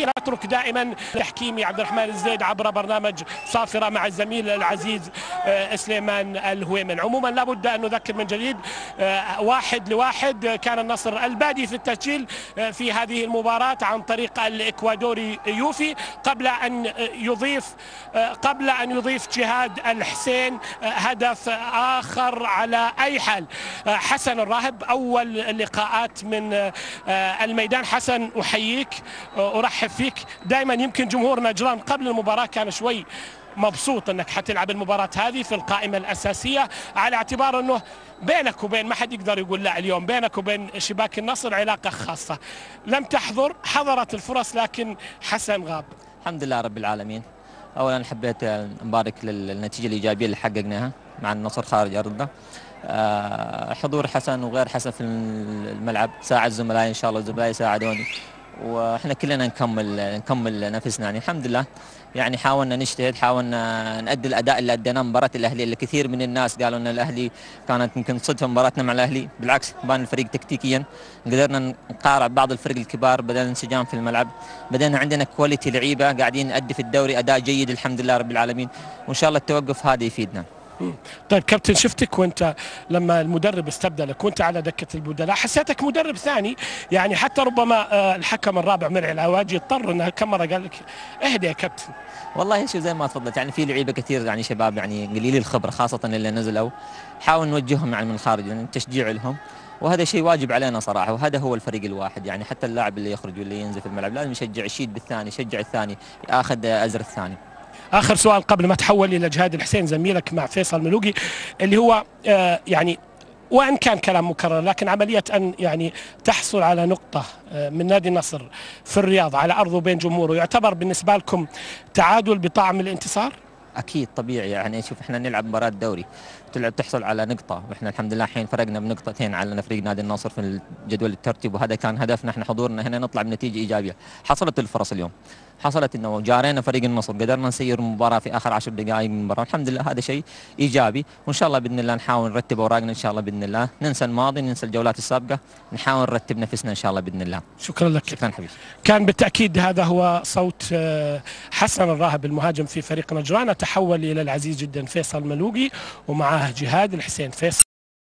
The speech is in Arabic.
اترك دائما تحكيمي عبد الرحمن الزيد عبر برنامج صافرة مع الزميل العزيز سليمان الهويمن. عموما لابد ان نذكر من جديد 1-1 كان النصر البادي في التسجيل في هذه المباراة عن طريق الاكوادوري يوفي قبل ان يضيف جهاد الحسين هدف اخر. على اي حال حسن الراهب اول اللقاءات من الميدان. حسن احييك ارحب فيك. دائما يمكن جمهور نجران قبل المباراة كان شوي مبسوط انك حتلعب المباراة هذه في القائمة الاساسية، على اعتبار انه بينك وبين ما حد يقدر يقول لا اليوم بينك وبين شباك النصر علاقة خاصة. لم تحضر، حضرت الفرص لكن حسن غاب. الحمد لله رب العالمين. اولا حبيت نبارك للنتيجة الايجابية اللي حققناها مع النصر خارج ارضه. حضور حسن وغير حسن في الملعب ساعد زملائي، ان شاء الله زملائي ساعدوني واحنا كلنا نكمل نفسنا. يعني الحمد لله يعني حاولنا نجتهد، حاولنا نأدي الاداء اللي اديناه مباراة الاهلي اللي كثير من الناس قالوا ان الاهلي كانت يمكن صدفة مباراتنا مع الاهلي. بالعكس بان الفريق تكتيكيا، قدرنا نقارع بعض الفرق الكبار، بدأنا انسجام في الملعب، بدأنا عندنا كواليتي لعيبة قاعدين نأدي في الدوري اداء جيد الحمد لله رب العالمين، وان شاء الله التوقف هذا يفيدنا. طيب كابتن، شفتك وانت لما المدرب استبدلك وانت على دكة البدلاء حسيتك مدرب ثاني، يعني حتى ربما الحكم الرابع مرعي العواجي اضطر انه كم مرة قال لك اهدى يا كابتن. والله شوف زي ما تفضلت، يعني في لعيبه كثير يعني شباب يعني قليلي الخبره خاصه اللي نزلوا، حاول نوجههم يعني من الخارج يعني تشجيع لهم، وهذا شيء واجب علينا صراحه، وهذا هو الفريق الواحد. يعني حتى اللاعب اللي يخرج واللي ينزل في الملعب لازم يشجع، يشيد بالثاني، يشجع الثاني، ياخذ ازر الثاني. اخر سؤال قبل ما تحول الى جهاد الحسين زميلك مع فيصل ملوقي، اللي هو يعني وان كان كلام مكرر لكن عمليه ان يعني تحصل على نقطه من نادي النصر في الرياض على ارضه بين جمهوره يعتبر بالنسبه لكم تعادل بطعم الانتصار؟ اكيد طبيعي. يعني شوف احنا نلعب مباراه دوري تحصل على نقطه، واحنا الحمد لله الحين فرقنا بنقطتين على فريق نادي النصر في جدول الترتيب، وهذا كان هدفنا احنا حضورنا هنا نطلع بنتيجه ايجابيه. حصلت الفرص اليوم، حصلت انه جارينا فريق النصر، قدرنا نسير المباراه في اخر 10 دقائق من المباراه، الحمد لله هذا شيء ايجابي، وان شاء الله باذن الله نحاول نرتب اوراقنا ان شاء الله باذن الله، ننسى الماضي، ننسى الجولات السابقه، نحاول نرتب نفسنا ان شاء الله باذن الله. شكرا لك. شكرا حبيبي. كان بالتاكيد هذا هو صوت حسن الراهب المهاجم في فريق نجران. تحول الى العزيز جدا فيصل ملوقي ومعاه جهاد الحسين. فيصل